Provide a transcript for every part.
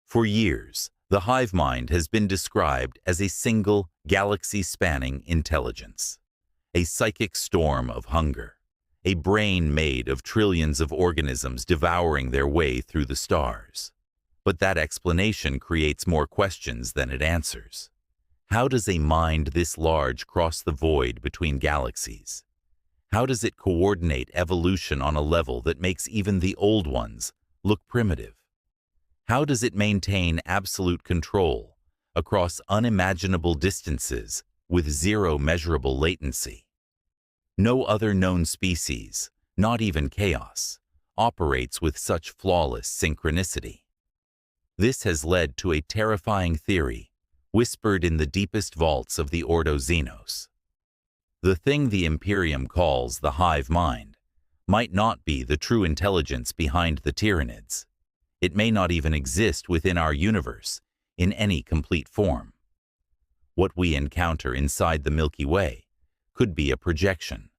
For years, the hive mind has been described as a single, galaxy-spanning intelligence, a psychic storm of hunger, a brain made of trillions of organisms devouring their way through the stars. But that explanation creates more questions than it answers. How does a mind this large cross the void between galaxies? How does it coordinate evolution on a level that makes even the old ones look primitive? How does it maintain absolute control across unimaginable distances with zero measurable latency? No other known species, not even chaos, operates with such flawless synchronicity. This has led to a terrifying theory whispered in the deepest vaults of the Ordo Xenos. The thing the Imperium calls the hive mind might not be the true intelligence behind the Tyranids. It may not even exist within our universe in any complete form. What we encounter inside the Milky Way could be a projection,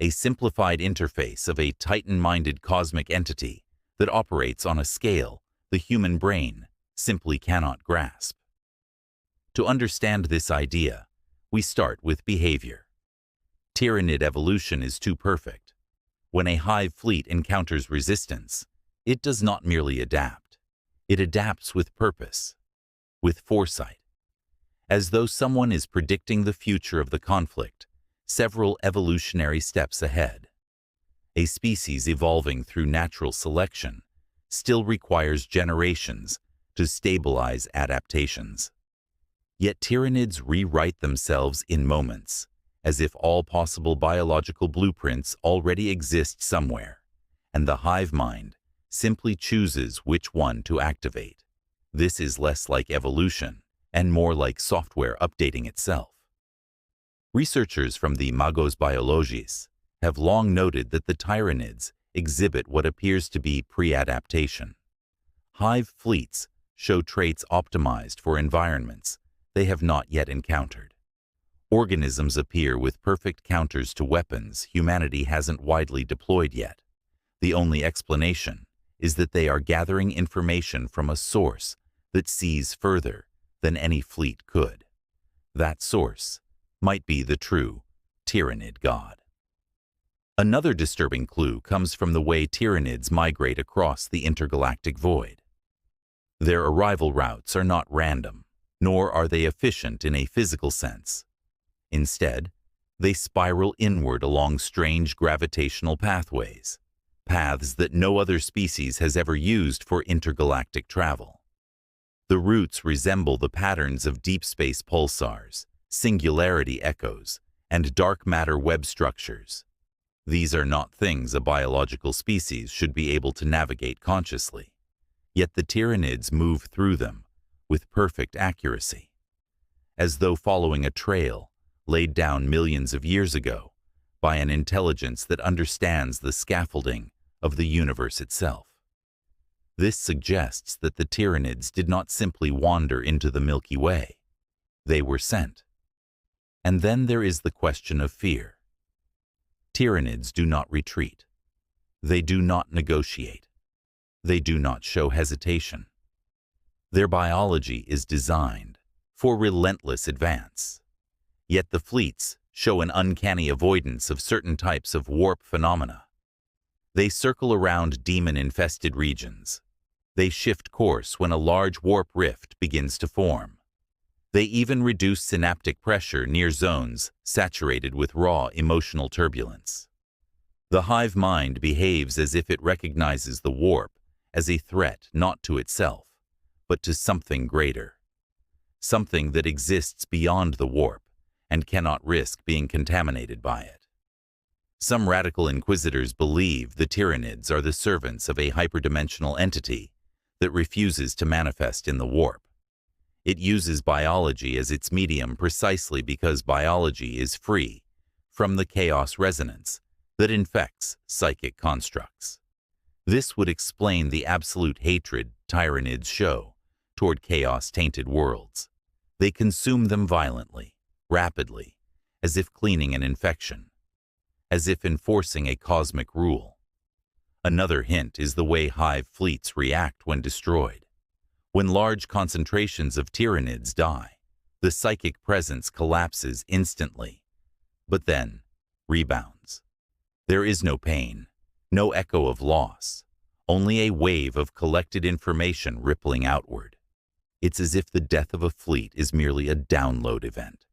a simplified interface of a titan-minded cosmic entity that operates on a scale the human brain simply cannot grasp. To understand this idea, we start with behavior. Tyranid evolution is too perfect. When a hive fleet encounters resistance, it does not merely adapt. It adapts with purpose, with foresight. As though someone is predicting the future of the conflict, several evolutionary steps ahead. A species evolving through natural selection still requires generations to stabilize adaptations. Yet Tyranids rewrite themselves in moments, as if all possible biological blueprints already exist somewhere, and the hive mind simply chooses which one to activate. This is less like evolution and more like software updating itself. Researchers from the Magos Biologis have long noted that the Tyranids exhibit what appears to be pre-adaptation. Hive fleets show traits optimized for environments they have not yet encountered. Organisms appear with perfect counters to weapons humanity hasn't widely deployed yet. The only explanation is that they are gathering information from a source that sees further than any fleet could. That source might be the true Tyranid god. Another disturbing clue comes from the way Tyranids migrate across the intergalactic void. Their arrival routes are not random, nor are they efficient in a physical sense. Instead, they spiral inward along strange gravitational pathways, paths that no other species has ever used for intergalactic travel. The routes resemble the patterns of deep space pulsars, singularity echoes, and dark matter web structures. These are not things a biological species should be able to navigate consciously, yet the Tyranids move through them with perfect accuracy, as though following a trail laid down millions of years ago by an intelligence that understands the scaffolding of the universe itself. This suggests that the Tyranids did not simply wander into the Milky Way. They were sent. And then there is the question of fear. Tyranids do not retreat. They do not negotiate. They do not show hesitation. Their biology is designed for relentless advance. Yet the fleets show an uncanny avoidance of certain types of warp phenomena. They circle around demon-infested regions. They shift course when a large warp rift begins to form. They even reduce synaptic pressure near zones saturated with raw emotional turbulence. The hive mind behaves as if it recognizes the warp as a threat not to itself, but to something greater, something that exists beyond the warp and cannot risk being contaminated by it. Some radical inquisitors believe the Tyranids are the servants of a hyperdimensional entity that refuses to manifest in the warp. It uses biology as its medium precisely because biology is free from the chaos resonance that infects psychic constructs. This would explain the absolute hatred Tyranids show toward chaos-tainted worlds. They consume them violently, rapidly, as if cleaning an infection, as if enforcing a cosmic rule. Another hint is the way hive fleets react when destroyed. When large concentrations of Tyranids die, the psychic presence collapses instantly, but then rebounds. There is no pain, no echo of loss, only a wave of collected information rippling outward. It's as if the death of a fleet is merely a download event.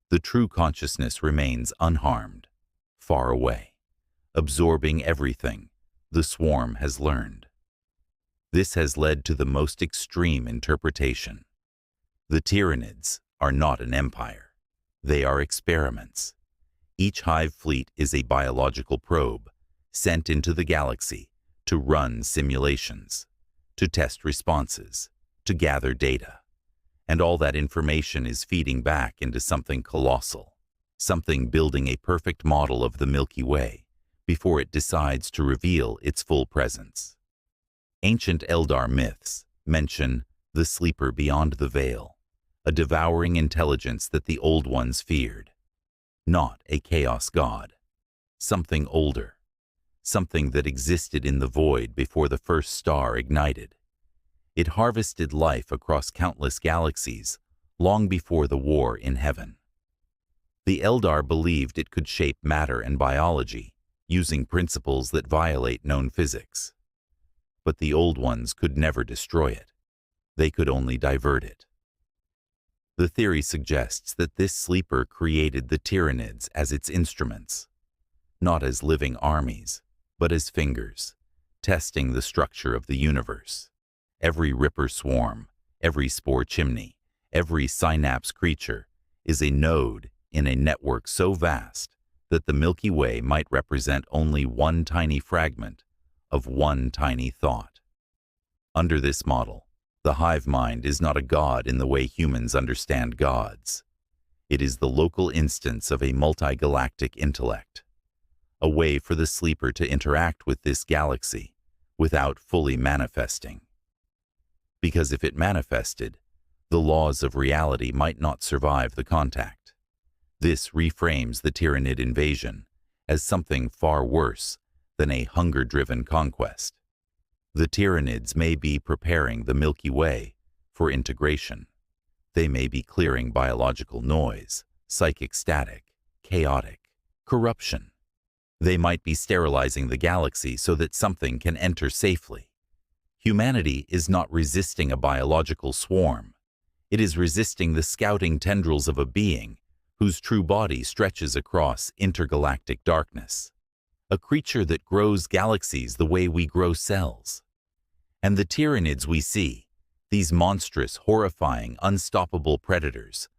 The true consciousness remains unharmed, far away, absorbing everything the swarm has learned. This has led to the most extreme interpretation. The Tyranids are not an empire. They are experiments. Each Hive fleet is a biological probe sent into the galaxy to run simulations, to test responses, to gather data. And all that information is feeding back into something colossal, something building a perfect model of the Milky Way before it decides to reveal its full presence. Ancient Eldar myths mention the sleeper beyond the veil, a devouring intelligence that the old ones feared. Not a chaos god, something older, something that existed in the void before the first star ignited. It harvested life across countless galaxies long before the war in heaven. The Eldar believed it could shape matter and biology using principles that violate known physics. But the old ones could never destroy it. They could only divert it. The theory suggests that this sleeper created the Tyranids as its instruments, not as living armies, but as fingers, testing the structure of the universe. Every Ripper swarm, every spore chimney, every synapse creature is a node in a network so vast that the Milky Way might represent only one tiny fragment of one tiny thought. Under this model, the hive mind is not a god in the way humans understand gods. It is the local instance of a multi-galactic intellect, a way for the sleeper to interact with this galaxy without fully manifesting. Because if it manifested, the laws of reality might not survive the contact. This reframes the Tyranid invasion as something far worse than a hunger-driven conquest. The Tyranids may be preparing the Milky Way for integration. They may be clearing biological noise, psychic static, chaotic, corruption. They might be sterilizing the galaxy so that something can enter safely. Humanity is not resisting a biological swarm. It is resisting the scouting tendrils of a being whose true body stretches across intergalactic darkness. A creature that grows galaxies the way we grow cells. And the Tyranids we see, these monstrous, horrifying, unstoppable predators,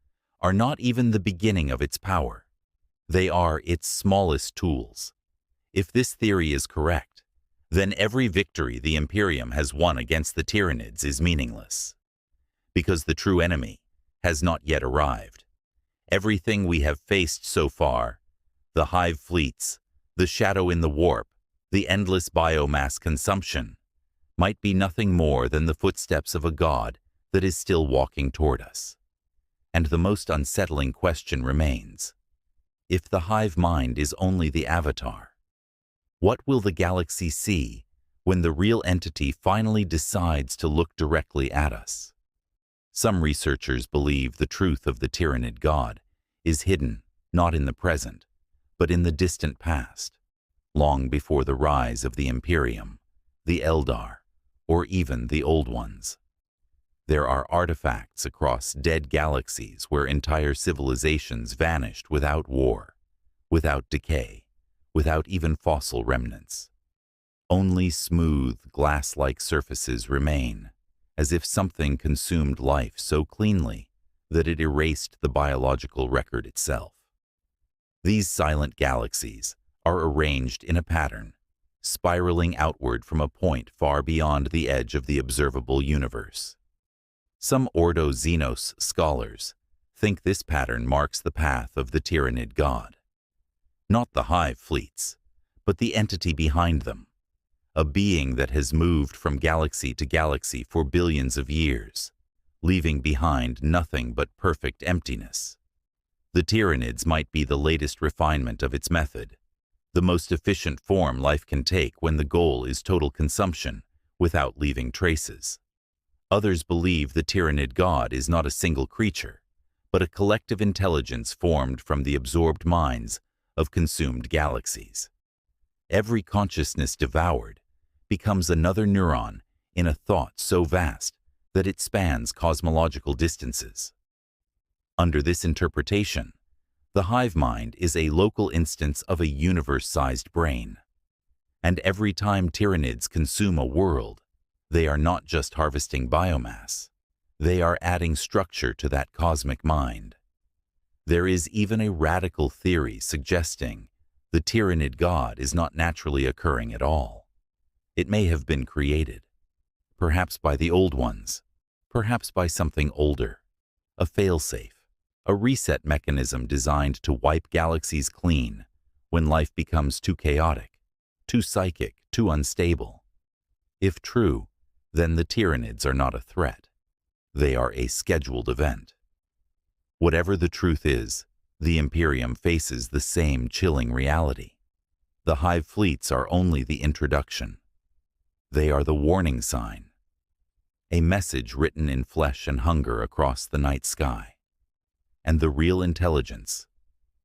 are not even the beginning of its power. They are its smallest tools. If this theory is correct, then every victory the Imperium has won against the Tyranids is meaningless. Because the true enemy has not yet arrived. Everything we have faced so far, the Hive Fleets, the shadow in the warp, the endless biomass consumption, might be nothing more than the footsteps of a god that is still walking toward us. And the most unsettling question remains: if the hive mind is only the avatar, what will the galaxy see when the real entity finally decides to look directly at us? Some researchers believe the truth of the Tyranid god is hidden not in the present, but in the distant past, long before the rise of the Imperium, the Eldar, or even the Old Ones. There are artifacts across dead galaxies where entire civilizations vanished without war, without decay, without even fossil remnants. Only smooth, glass-like surfaces remain, as if something consumed life so cleanly that it erased the biological record itself. These silent galaxies are arranged in a pattern, spiraling outward from a point far beyond the edge of the observable universe. Some Ordo Xenos scholars think this pattern marks the path of the Tyranid god. Not the Hive Fleets, but the entity behind them, a being that has moved from galaxy to galaxy for billions of years, leaving behind nothing but perfect emptiness. The Tyranids might be the latest refinement of its method, the most efficient form life can take when the goal is total consumption without leaving traces. Others believe the Tyranid god is not a single creature, but a collective intelligence formed from the absorbed minds of consumed galaxies. Every consciousness devoured becomes another neuron in a thought so vast that it spans cosmological distances. Under this interpretation, the hive mind is a local instance of a universe-sized brain. And every time Tyranids consume a world, they are not just harvesting biomass. They are adding structure to that cosmic mind. There is even a radical theory suggesting the Tyranid god is not naturally occurring at all. It may have been created, perhaps by the old ones, perhaps by something older, a failsafe, a reset mechanism designed to wipe galaxies clean when life becomes too chaotic, too psychic, too unstable. If true, then the Tyranids are not a threat. They are a scheduled event. Whatever the truth is, the Imperium faces the same chilling reality. The Hive Fleets are only the introduction. They are the warning sign, a message written in flesh and hunger across the night sky. And the real intelligence,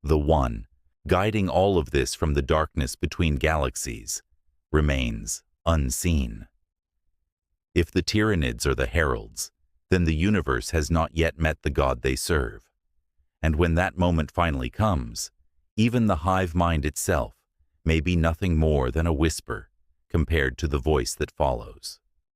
the one guiding all of this from the darkness between galaxies, remains unseen. If the Tyranids are the heralds, then the universe has not yet met the god they serve. And when that moment finally comes, even the hive mind itself may be nothing more than a whisper compared to the voice that follows.